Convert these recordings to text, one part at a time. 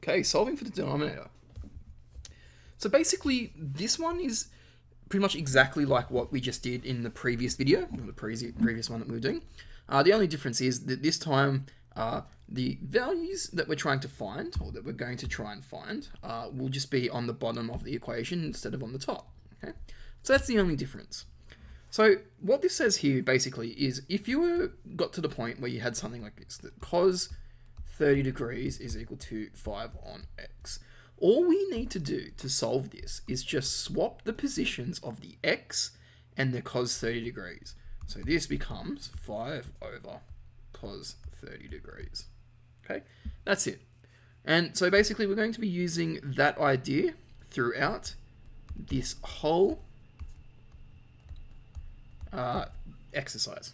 Okay, solving for the denominator. So basically, this one is pretty much exactly like what we just did in the previous video, or the previous one that we were doing. The only difference is that this time, the values that we're trying to find, or that we're going to try and find, will just be on the bottom of the equation instead of on the top. Okay, so that's the only difference. So what this says here basically is if you got to the point where you had something like this, that cos 30 degrees is equal to 5 on x. All we need to do to solve this is just swap the positions of the x and the cos 30 degrees. So this becomes 5 over cos 30 degrees. Okay, that's it. And so basically we're going to be using that idea throughout this whole exercise.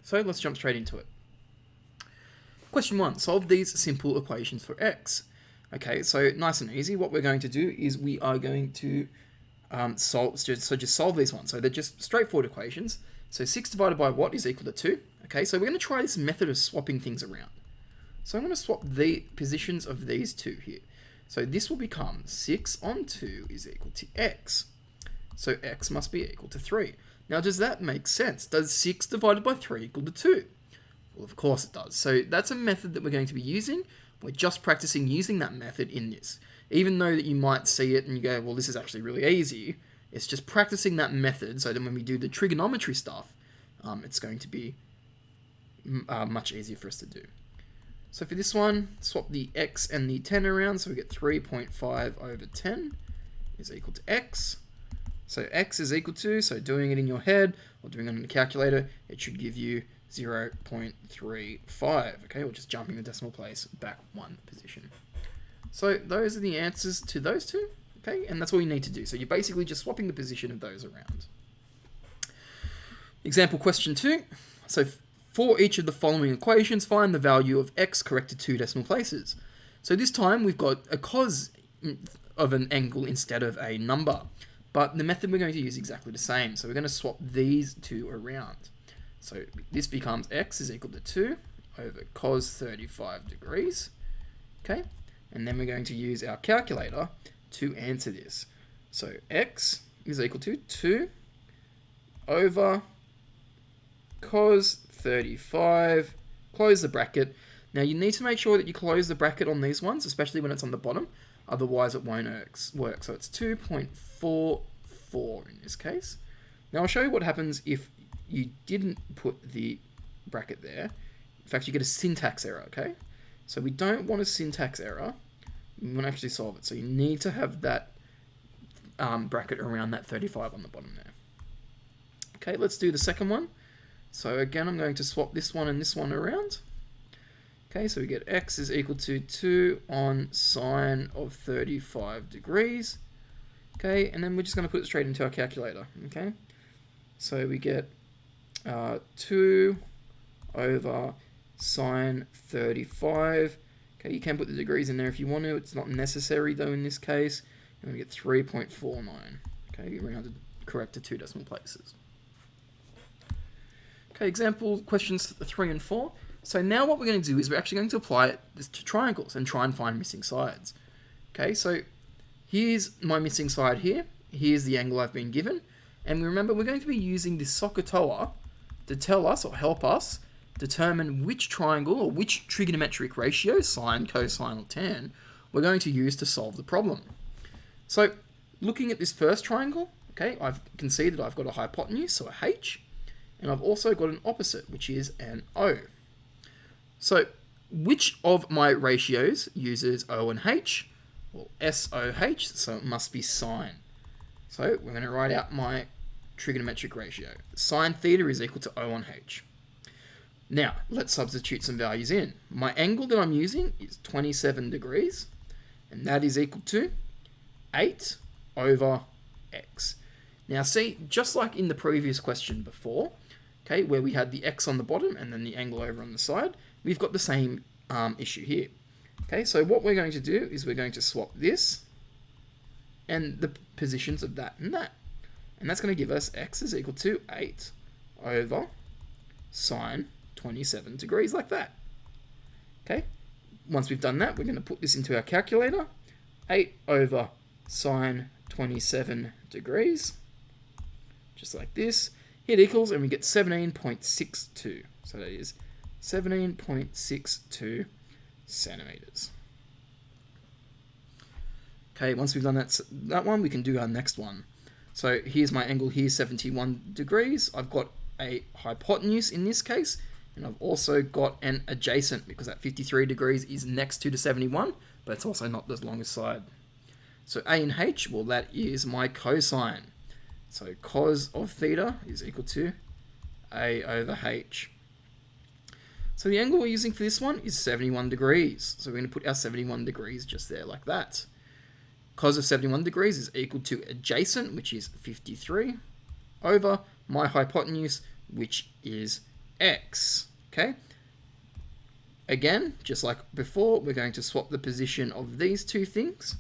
So let's jump straight into it. Question 1. Solve these simple equations for x. Okay, so nice and easy. What we're going to do is we are going to just solve these ones. So they're just straightforward equations. So 6 divided by what is equal to 2. Okay, so we're going to try this method of swapping things around. So I'm going to swap the positions of these two here. So this will become 6 on 2 is equal to x. So x must be equal to 3. Now, does that make sense? Does 6 divided by 3 equal to 2? Well, of course it does. So that's a method that we're going to be using. We're just practicing using that method in this. Even though that you might see it and you go, well, this is actually really easy. It's just practicing that method so that when we do the trigonometry stuff, it's going to be much easier for us to do. So for this one, swap the x and the 10 around. So we get 3.5 over 10 is equal to x. So x is equal to, so doing it in your head or doing it on the calculator, it should give you 0.35. Okay, or just jumping the decimal place back one position. So those are the answers to those two. Okay, and that's all you need to do. So you're basically just swapping the position of those around. Example question 2. So for each of the following equations, find the value of x corrected 2 decimal places. So this time we've got a cos of an angle instead of a number. But the method we're going to use is exactly the same. So we're going to swap these two around. So this becomes x is equal to 2 over cos 35 degrees. Okay, and then we're going to use our calculator to answer this. So x is equal to 2 over cos 35, close the bracket. Now you need to make sure that you close the bracket on these ones, especially when it's on the bottom, otherwise it won't work. So it's 2.44 in this case. Now I'll show you what happens if you didn't put the bracket there. In fact, you get a syntax error, okay? So we don't want a syntax error. We want to actually solve it. So you need to have that bracket around that 35 on the bottom there. Okay, let's do the second one. So again, I'm going to swap this one and this one around. Okay, so we get x is equal to 2 on sine of 35 degrees. Okay, and then we're just going to put it straight into our calculator. Okay, so we get 2 over sine 35. Okay, you can put the degrees in there if you want to. It's not necessary though in this case. And we get 3.49. Okay, rounded correct to 2 decimal places. Okay, example questions 3 and 4. So now what we're going to do is we're actually going to apply this to triangles and try and find missing sides. Okay, so here's my missing side here. Here's the angle I've been given. And remember, we're going to be using this SOHCAHTOA to tell us or help us determine which triangle or which trigonometric ratio, sine, cosine, or tan, we're going to use to solve the problem. So looking at this first triangle, okay, I can see that I've got a hypotenuse, so a H, and I've also got an opposite, which is an O. So which of my ratios uses O and H? Well, SOH, so it must be sine. So we're going to write out my trigonometric ratio. Sine theta is equal to O on H. Now, let's substitute some values in. My angle that I'm using is 27 degrees, and that is equal to 8 over x. Now see, just like in the previous question before, okay, where we had the x on the bottom and then the angle over on the side, we've got the same issue here. Okay, so what we're going to do is we're going to swap this and the positions of that and that. And that's going to give us x is equal to 8 over sine 27 degrees, like that. Okay, once we've done that, we're going to put this into our calculator. 8 over sine 27 degrees. Just like this. Hit equals, and we get 17.62. So that is 17.62 centimeters. Okay, once we've done that one, we can do our next one. So here's my angle here, 71 degrees. I've got a hypotenuse in this case, and I've also got an adjacent, because that 53 degrees is next to the 71, but it's also not the longest side. So A and H, well, that is my cosine. So cos of theta is equal to A over H. So the angle we're using for this one is 71 degrees. So we're going to put our 71 degrees just there like that. Cos of 71 degrees is equal to adjacent, which is 53, over my hypotenuse, which is x. Okay. Again, just like before, we're going to swap the position of these two things,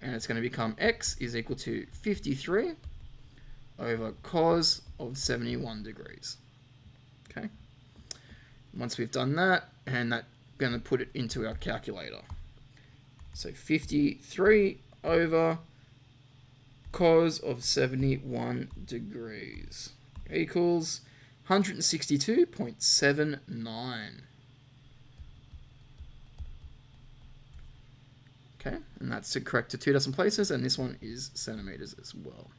and it's going to become x is equal to 53 over cos of 71 degrees. Okay. Once we've done that, and that's going to put it into our calculator. So 53 over cos of 71 degrees equals 162.79. Okay, and that's correct to 2 decimal places, and this one is centimeters as well.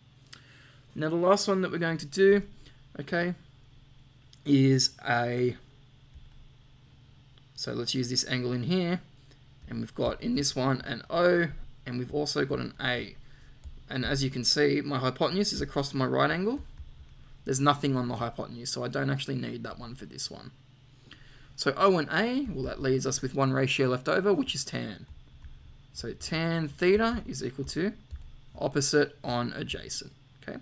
Now the last one that we're going to do, okay, is so let's use this angle in here, and we've got in this one an O, and we've also got an A. And as you can see, my hypotenuse is across my right angle. There's nothing on the hypotenuse, so I don't actually need that one for this one. So O and A, well, that leaves us with one ratio left over, which is tan. So tan theta is equal to opposite on adjacent. Okay.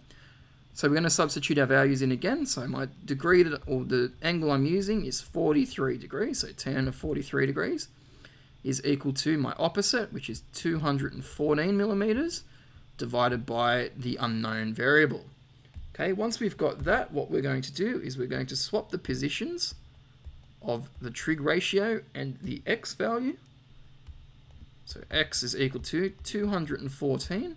So we're going to substitute our values in again. So my degree, or the angle I'm using, is 43 degrees. So tan of 43 degrees is equal to my opposite, which is 214 millimeters, divided by the unknown variable. Okay, once we've got that, what we're going to do is we're going to swap the positions of the trig ratio and the x value. So x is equal to 214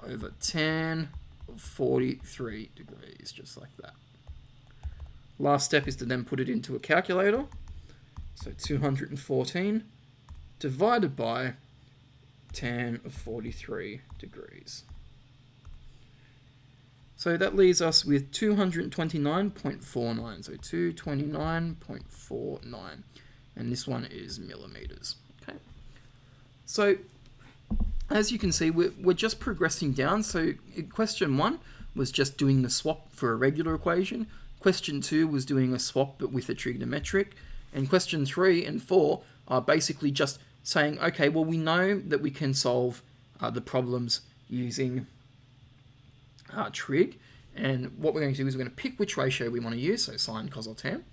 over tan of 43 degrees, just like that. Last step is to then put it into a calculator. So 214 divided by tan of 43 degrees. So that leaves us with 229.49. So 229.49. And this one is millimeters. Okay. So as you can see, we're just progressing down. So question 1 was just doing the swap for a regular equation. Question 2 was doing a swap but with a trigonometric. And question 3 and 4 are basically just saying, okay, well, we know that we can solve the problems using trig, and what we're going to do is we're going to pick which ratio we want to use, so sine, cos, or tan,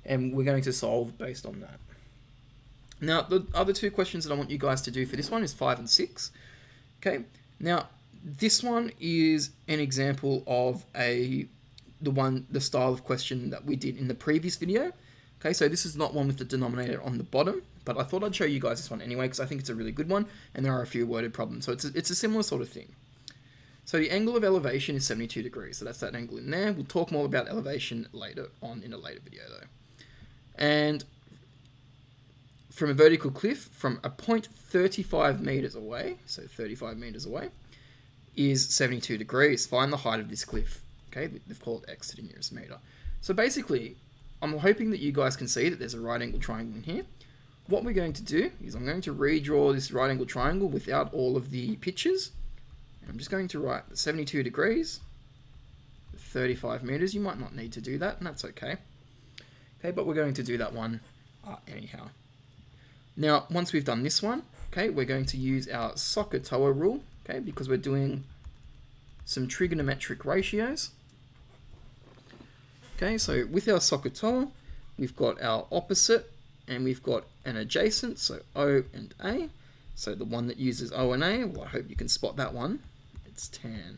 and we're going to solve based on that. Now, the other two questions that I want you guys to do for this one is 5 and 6. Okay, now this one is an example of the style of question that we did in the previous video. Okay, so this is not one with the denominator on the bottom, but I thought I'd show you guys this one anyway because I think it's a really good one, and there are a few worded problems. So it's a similar sort of thing. So the angle of elevation is 72 degrees, so that's that angle in there. We'll talk more about elevation later on in a later video though. And from a vertical cliff, from a point 35 meters away, so 35 meters away, is 72 degrees. Find the height of this cliff. Okay, they've called x to the nearest meter. So basically, I'm hoping that you guys can see that there's a right angle triangle in here. What we're going to do is I'm going to redraw this right angle triangle without all of the pictures. I'm just going to write 72 degrees, 35 meters. You might not need to do that, and that's okay. Okay, but we're going to do that one anyhow. Now, once we've done this one, okay, we're going to use our SOHCAHTOA rule, okay, because we're doing some trigonometric ratios. Okay, so with our SOHCAHTOA, we've got our opposite and we've got an adjacent, so O and A. So the one that uses O and A, well, I hope you can spot that one. It's tan.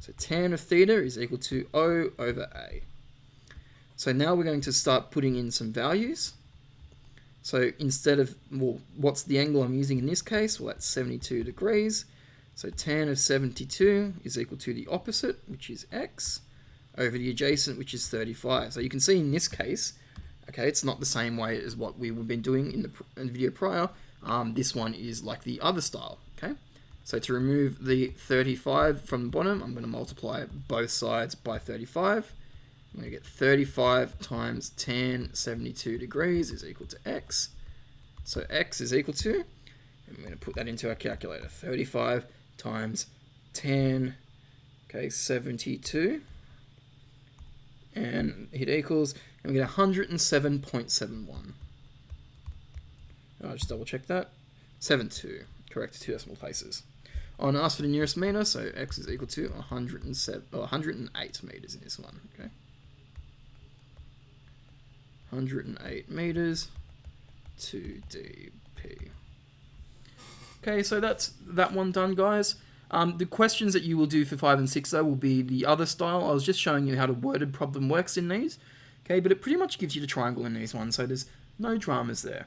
So tan of theta is equal to O over A. So now we're going to start putting in some values. So instead of, well, what's the angle I'm using in this case? Well, that's 72 degrees. So tan of 72 is equal to the opposite, which is x, over the adjacent, which is 35. So you can see in this case, okay, it's not the same way as what we've been doing in the video prior. This one is like the other style, okay? So to remove the 35 from the bottom, I'm going to multiply both sides by 35. I'm going to get 35 times tan 72 degrees is equal to x. So x is equal to, and we're going to put that into our calculator, 35 times tan, okay, 72, and hit equals, and we get 107.71. I'll just double check that. 72, correct, 2 decimal places. On ask for the nearest meter, so x is equal to 108 meters in this one, okay? 108 meters to dp. Okay, so that's that one done, guys. The questions that you will do for 5 and 6 though will be the other style. I was just showing you how the worded problem works in these. Okay, but it pretty much gives you the triangle in these ones, so there's no dramas there.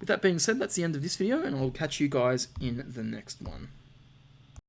With that being said, that's the end of this video, and I'll catch you guys in the next one.